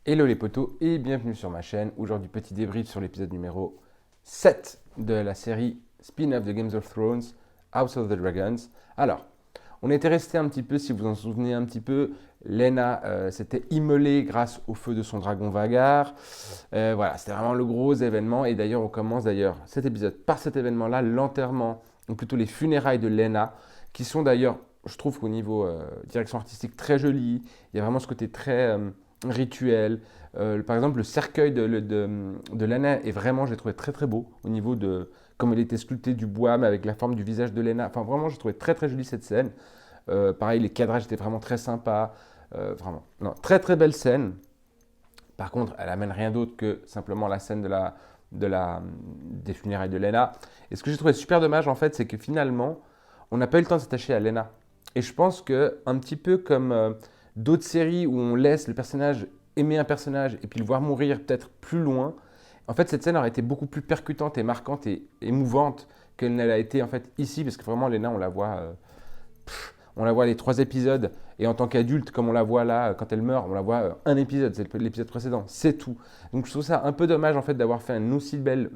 Hello les potos et bienvenue sur ma chaîne. Aujourd'hui, petit débrief sur l'épisode numéro 7 de la série spin-off de Games of Thrones, House of the Dragons. Alors, on était resté un petit peu, si vous en souvenez un petit peu, Lena s'était immolée grâce au feu de son dragon Vagar. Voilà, c'était vraiment le gros événement et d'ailleurs on commence cet épisode par cet événement-là, l'enterrement, ou plutôt les funérailles de Lena, qui sont d'ailleurs, je trouve qu'au niveau direction artistique très joli. Il y a vraiment ce côté très rituel. Par exemple, le cercueil de Lena est vraiment, j'ai trouvé très très beau au niveau de comme il était sculpté du bois, mais avec la forme du visage de Lena. Enfin, vraiment, j'ai trouvé très très jolie cette scène. Pareil, les cadrages étaient vraiment très sympas. Vraiment, non, très très belle scène. Par contre, elle amène rien d'autre que simplement la scène des funérailles de Lena. Et ce que j'ai trouvé super dommage, en fait, c'est que finalement, on n'a pas eu le temps de s'attacher à Lena. Et je pense que, un petit peu comme d'autres séries où on laisse le personnage aimer un personnage et puis le voir mourir peut-être plus loin, en fait, cette scène aurait été beaucoup plus percutante et marquante et émouvante qu'elle n'a été en fait ici, parce que vraiment, Lena, on la voit les 3 épisodes, et en tant qu'adulte, comme on la voit là, quand elle meurt, on la voit un épisode, c'est l'épisode précédent, c'est tout. Donc je trouve ça un peu dommage en fait d'avoir fait une aussi belle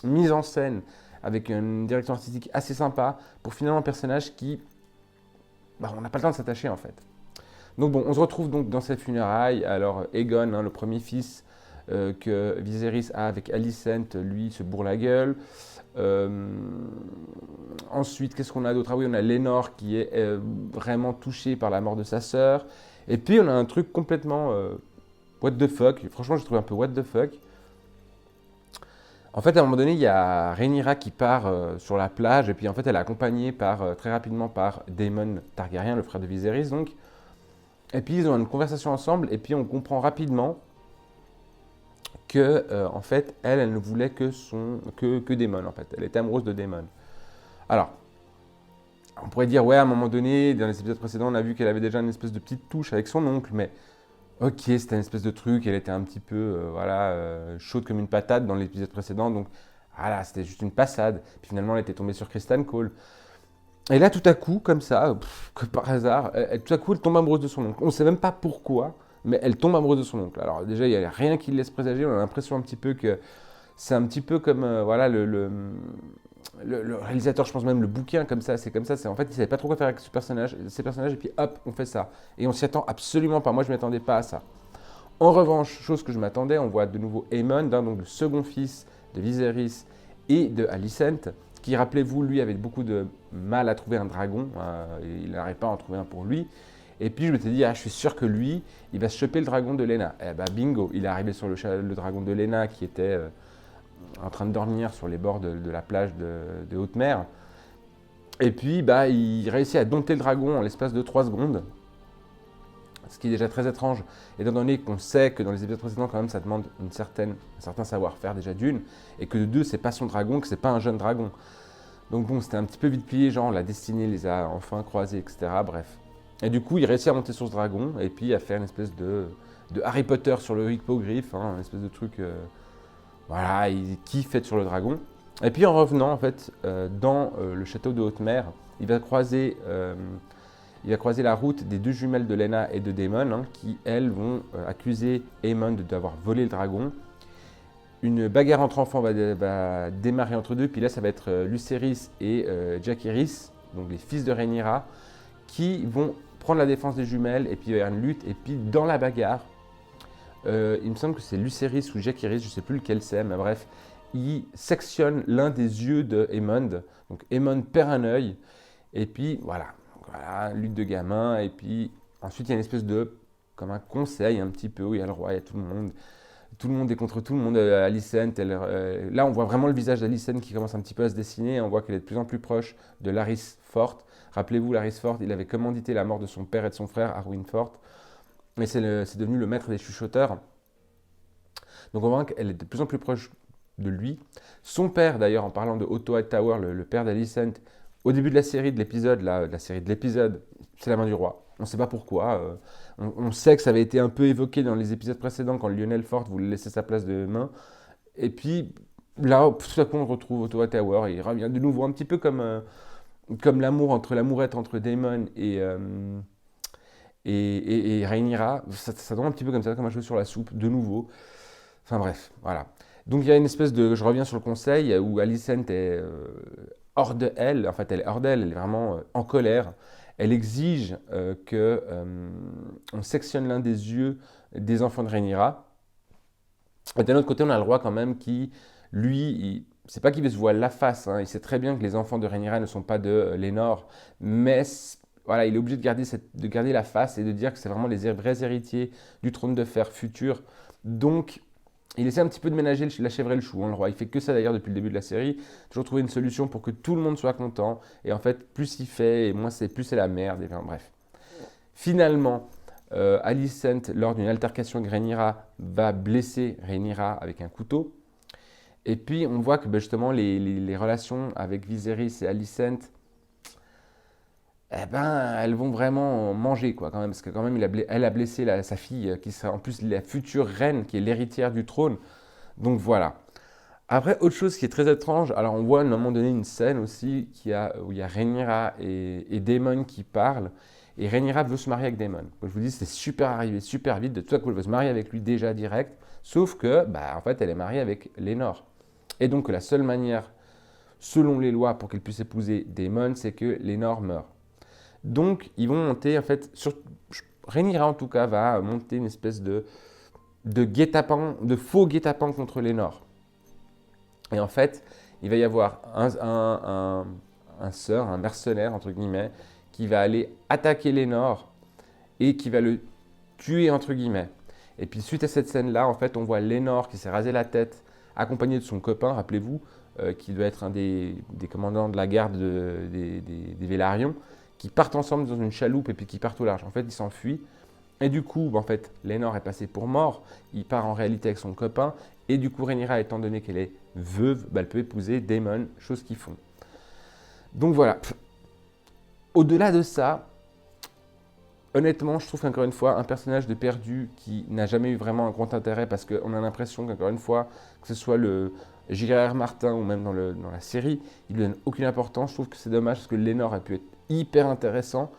mise en scène, avec une direction artistique assez sympa, pour finalement un personnage qui, on n'a pas le temps de s'attacher en fait. Donc bon, on se retrouve donc dans ces funérailles. Alors Aegon, hein, le premier fils que Viserys a avec Alicent, lui se bourre la gueule. Euh, Ensuite, qu'est-ce qu'on a d'autre? Ah oui, on a Lénore qui est vraiment touchée par la mort de sa sœur. Et puis on a un truc complètement what the fuck. Franchement, j'ai trouvé un peu what the fuck. En fait, à un moment donné, il y a Rhaenyra qui part sur la plage, et puis en fait, elle est accompagnée très rapidement par Daemon Targaryen, le frère de Viserys, donc. Et puis ils ont une conversation ensemble, et puis on comprend rapidement que, en fait, elle ne voulait que Daemon, en fait. Elle était amoureuse de Daemon. Alors, on pourrait dire, ouais, à un moment donné, dans les épisodes précédents, on a vu qu'elle avait déjà une espèce de petite touche avec son oncle, mais ok, c'était une espèce de truc, elle était un petit peu, voilà, chaude comme une patate dans l'épisode précédent, donc voilà, c'était juste une passade. Puis finalement, elle était tombée sur Kristen Cole. Et là, tout à coup, comme ça, que par hasard, tout à coup, elle tombe amoureuse de son oncle. On ne sait même pas pourquoi, mais elle tombe amoureuse de son oncle. Alors déjà, il n'y a rien qui le laisse présager. On a l'impression un petit peu que c'est un petit peu comme voilà, le réalisateur, je pense même le bouquin comme ça, c'est comme ça. En fait, il ne savait pas trop quoi faire avec ces personnages, et puis hop, on fait ça. Et on s'y attend absolument pas. Moi, je ne m'attendais pas à ça. En revanche, chose que je m'attendais, on voit de nouveau Aemon, hein, donc le second fils de Viserys et de Alicent, qui, rappelez-vous, lui avait beaucoup de mal à trouver un dragon, il n'arrive pas à en trouver un pour lui. Et puis je m'étais dit, je suis sûr que lui, il va se choper le dragon de Lena. Et bah bingo, il est arrivé sur le dragon de Lena qui était en train de dormir sur les bords de la plage de haute mer. Et puis il réussit à dompter le dragon en l'espace de 3 secondes. Ce qui est déjà très étrange, étant donné qu'on sait que dans les épisodes précédents, quand même, ça demande un certain savoir-faire déjà d'une, et que de deux, c'est pas son dragon, que c'est pas un jeune dragon. Donc bon, c'était un petit peu vite plié, genre la destinée les a enfin croisés, etc. Bref. Et du coup, il réussit à monter sur ce dragon, et puis à faire une espèce de Harry Potter sur le hippogriffe, hein, une espèce de truc, voilà, il kiffe être sur le dragon. Et puis en revenant, en fait, dans le château de Haute-Mer, il va croiser la route des 2 jumelles de Lena et de Daemon, hein, qui, elles, vont accuser Aemon d'avoir volé le dragon. Une bagarre entre enfants va démarrer entre deux, puis là, ça va être Lucerys et Jaehaerys, donc les fils de Rhaenyra, qui vont prendre la défense des jumelles, et puis il va y avoir une lutte, et puis dans la bagarre, il me semble que c'est Lucerys ou Jaehaerys, je ne sais plus lequel c'est, mais bref, il sectionne l'un des yeux de Aemon, donc Aemon perd un œil, et puis voilà, lutte de gamin, et puis ensuite il y a une espèce de, comme un conseil un petit peu, où il y a le roi, il y a tout le monde est contre tout le monde. Alicent, là on voit vraiment le visage d'Alicent qui commence un petit peu à se dessiner, on voit qu'elle est de plus en plus proche de Larys Fort. Rappelez-vous, Larys Fort, il avait commandité la mort de son père et de son frère, Arwyn Fort, mais c'est devenu le maître des chuchoteurs. Donc on voit qu'elle est de plus en plus proche de lui. Son père, d'ailleurs, en parlant de Otto Hightower, le père d'Alicent, au début de la série de l'épisode, c'est la main du roi. On ne sait pas pourquoi. On sait que ça avait été un peu évoqué dans les épisodes précédents quand Lionel Fort voulait laisser sa place de main. Et puis là, tout à coup, on retrouve Otto Hightower. Il revient de nouveau un petit peu comme l'amourette entre Daemon et Rhaenyra, ça tombe un petit peu comme ça, comme un cheveu sur la soupe, de nouveau. Enfin bref, voilà. Donc il y a une espèce de, je reviens sur le conseil, où Alicent est hors de elle, en fait elle est hors d'elle, elle est vraiment en colère. Elle exige que on sectionne l'un des yeux des enfants de Rhaenyra. Et d'un autre côté, on a le roi quand même qui, lui, c'est pas qu'il veut se voiler la face, hein, il sait très bien que les enfants de Rhaenyra ne sont pas de Lénore, mais voilà, il est obligé de garder la face et de dire que c'est vraiment les vrais héritiers du trône de fer futur. Donc, il essaie un petit peu de ménager la chèvre et le chou, hein, le roi. Il fait que ça d'ailleurs depuis le début de la série. Toujours trouver une solution pour que tout le monde soit content. Et en fait, plus il fait, et plus c'est la merde. Et enfin, bref. Finalement, Alicent, lors d'une altercation avec Rhaenyra, va blesser Rhaenyra avec un couteau. Et puis, on voit que justement, les relations avec Viserys et Alicent, eh ben, elles vont vraiment manger, quoi, quand même. Parce que quand même, elle a blessé sa fille, qui sera en plus la future reine, qui est l'héritière du trône. Donc voilà. Après, autre chose qui est très étrange, alors on voit à un moment donné une scène aussi où il y a Rhaenyra et Daemon qui parlent. Et Rhaenyra veut se marier avec Daemon. Donc, je vous dis, c'est super arrivé, super vite. De tout à coup, elle veut se marier avec lui déjà direct. Sauf que, en fait, elle est mariée avec Lénore. Et donc, la seule manière, selon les lois, pour qu'elle puisse épouser Daemon, c'est que Lénore meure. Donc, ils vont monter, en fait, Rhaenyra en tout cas, va monter une espèce de guet-apens, de faux guet-apens contre Lénore. Et en fait, il va y avoir un mercenaire, entre guillemets, qui va aller attaquer Lénore et qui va le tuer, entre guillemets. Et puis suite à cette scène-là, en fait, on voit Lénore qui s'est rasé la tête, accompagné de son copain, rappelez-vous, qui doit être un des commandants de la garde des Vélarions, qui partent ensemble dans une chaloupe et puis qui partent au large. En fait, ils s'enfuient. Et du coup, en fait, Lénore est passé pour mort. Il part en réalité avec son copain. Et du coup, Rhaenyra, étant donné qu'elle est veuve, elle peut épouser Daemon, chose qu'ils font. Donc voilà. Au-delà de ça, honnêtement, je trouve qu'encore une fois, un personnage de perdu qui n'a jamais eu vraiment un grand intérêt parce qu'on a l'impression qu'encore une fois, que ce soit le J.R.R. Martin ou même dans la série, il ne lui donne aucune importance. Je trouve que c'est dommage parce que Lénore a pu être hyper intéressant.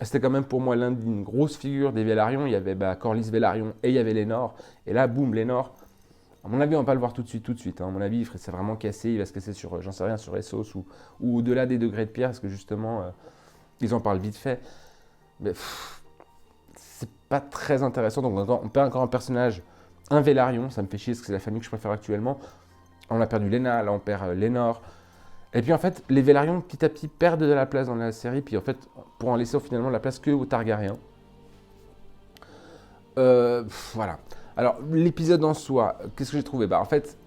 C'était quand même pour moi l'un d'une grosse figure des Vélarions. Il y avait Corlys Velaryon et il y avait Lénore. Et là, boum, Lénore. À mon avis, on ne va pas le voir tout de suite. Hein. À mon avis, c'est vraiment cassé. Il va se casser sur, j'en sais rien, sur Essos ou au-delà des degrés de pierre parce que justement, ils en parlent vite fait. Mais c'est pas très intéressant. Donc on perd encore un personnage, un Vélarion. Ça me fait chier parce que c'est la famille que je préfère actuellement. On a perdu Léna, là on perd Lénore. Et puis en fait, les Vélarions petit à petit perdent de la place dans la série, puis en fait, pour en laisser finalement la place que aux Targaryens. Voilà. Alors, l'épisode en soi, qu'est-ce que j'ai trouvé ? En fait,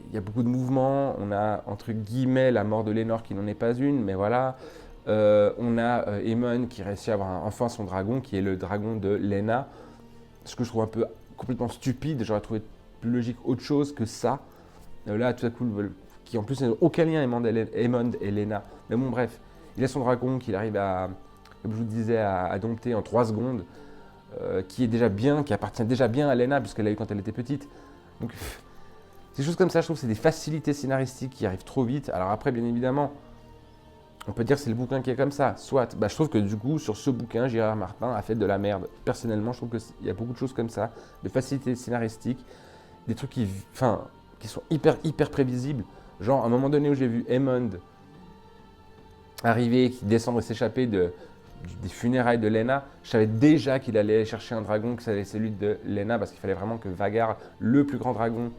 il y a beaucoup de mouvements. On a, entre guillemets, la mort de Lénore qui n'en est pas une, mais voilà. On a Aemon qui réussit à avoir enfin son dragon, qui est le dragon de Laena. Ce que je trouve un peu complètement stupide. J'aurais trouvé plus logique autre chose que ça. Là, tout à coup, qui en plus n'a aucun lien Aemon et Laena. Mais bon, bref, il a son dragon qu'il arrive à, comme je vous disais, à dompter en 3 secondes, qui est déjà bien, qui appartient déjà bien à Laena, puisqu'elle l'a eu quand elle était petite. Donc, ces choses comme ça, je trouve que c'est des facilités scénaristiques qui arrivent trop vite. Alors après, bien évidemment, on peut dire que c'est le bouquin qui est comme ça. Soit, je trouve que du coup, sur ce bouquin, J.R.R. Martin a fait de la merde. Personnellement, je trouve qu'il y a beaucoup de choses comme ça, de facilités scénaristiques, des trucs qui sont hyper prévisibles. Genre, à un moment donné où j'ai vu Aemond arriver, qui descendre et s'échapper des funérailles de Laena, je savais déjà qu'il allait chercher un dragon, que c'était celui de Laena, parce qu'il fallait vraiment que Vhagar, le plus grand dragon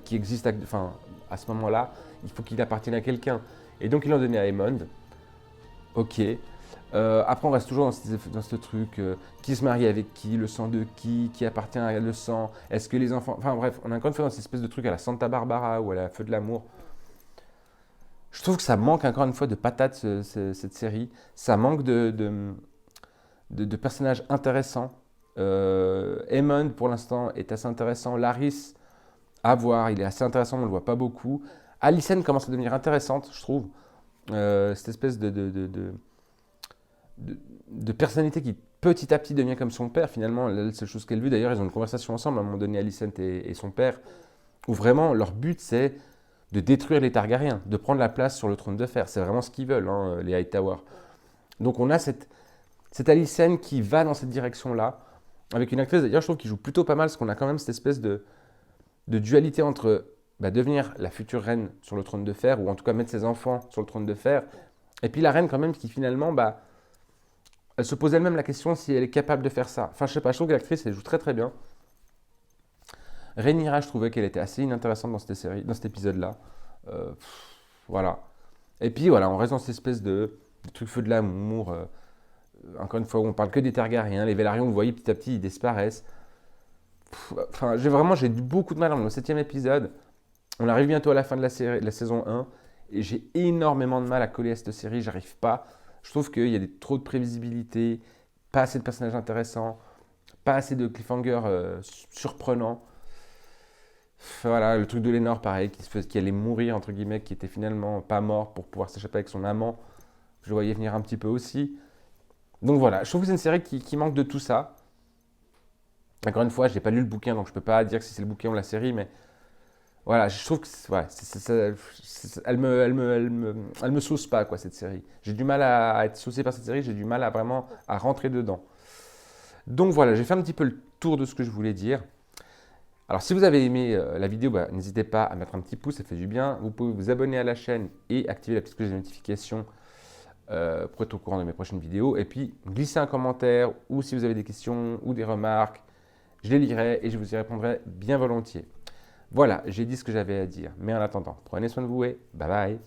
qui existe à ce moment-là, il faut qu'il appartienne à quelqu'un. Et donc, il l'a donné à Aemond. Ok. Après, on reste toujours dans ce truc, qui se marie avec qui, le sang de qui appartient à le sang, est-ce que les enfants... Enfin bref, on a encore une fois dans cette espèce de truc à la Santa Barbara ou à la Feu de l'amour. Je trouve que ça manque encore une fois de patates, cette série. Ça manque de personnages intéressants. Aemond, pour l'instant, est assez intéressant. Larys, à voir, il est assez intéressant, mais on ne le voit pas beaucoup. Alicent commence à devenir intéressante, je trouve. Cette espèce de personnalité qui petit à petit devient comme son père. Finalement, la seule chose qu'elle veut, d'ailleurs, ils ont une conversation ensemble à un moment donné, Alicent et son père, où vraiment leur but c'est de détruire les Targaryens, de prendre la place sur le trône de fer. C'est vraiment ce qu'ils veulent, hein, les Hightower. Donc on a cette Alicent qui va dans cette direction-là, avec une actrice d'ailleurs, je trouve, qui joue plutôt pas mal, parce qu'on a quand même cette espèce de dualité entre devenir la future reine sur le trône de fer, ou en tout cas mettre ses enfants sur le trône de fer, et puis la reine quand même qui finalement, elle se pose elle-même la question si elle est capable de faire ça. Enfin, je sais pas, je trouve que l'actrice, elle joue très très bien. Rhaenyra, je trouvais qu'elle était assez inintéressante dans cette série, dans cet épisode-là. Voilà. Et puis voilà, on reste dans cette espèce de truc feu de l'amour. Encore une fois, on parle que des Targaryens. Les Velaryon, vous voyez, petit à petit, ils disparaissent. Enfin, j'ai beaucoup de mal dans le 7e épisode. On arrive bientôt à la fin de la saison 1. Et j'ai énormément de mal à coller à cette série. J'arrive pas. Je trouve qu'il y a trop de prévisibilité, pas assez de personnages intéressants, pas assez de cliffhangers surprenants. Voilà, le truc de Lénore, pareil, qui allait mourir, entre guillemets, qui était finalement pas mort pour pouvoir s'échapper avec son amant. Je le voyais venir un petit peu aussi. Donc voilà, je trouve que c'est une série qui manque de tout ça. Encore une fois, je n'ai pas lu le bouquin, donc je ne peux pas dire si c'est le bouquin ou la série, mais voilà, je trouve que elle me sauce pas, quoi, cette série. J'ai du mal à être saucé par cette série, j'ai du mal à vraiment à rentrer dedans. Donc voilà, j'ai fait un petit peu le tour de ce que je voulais dire. Alors si vous avez aimé la vidéo, n'hésitez pas à mettre un petit pouce, ça fait du bien. Vous pouvez vous abonner à la chaîne et activer la petite cloche de notification pour être au courant de mes prochaines vidéos. Et puis glissez un commentaire ou si vous avez des questions ou des remarques, je les lirai et je vous y répondrai bien volontiers. Voilà, j'ai dit ce que j'avais à dire. Mais en attendant, prenez soin de vous et bye bye.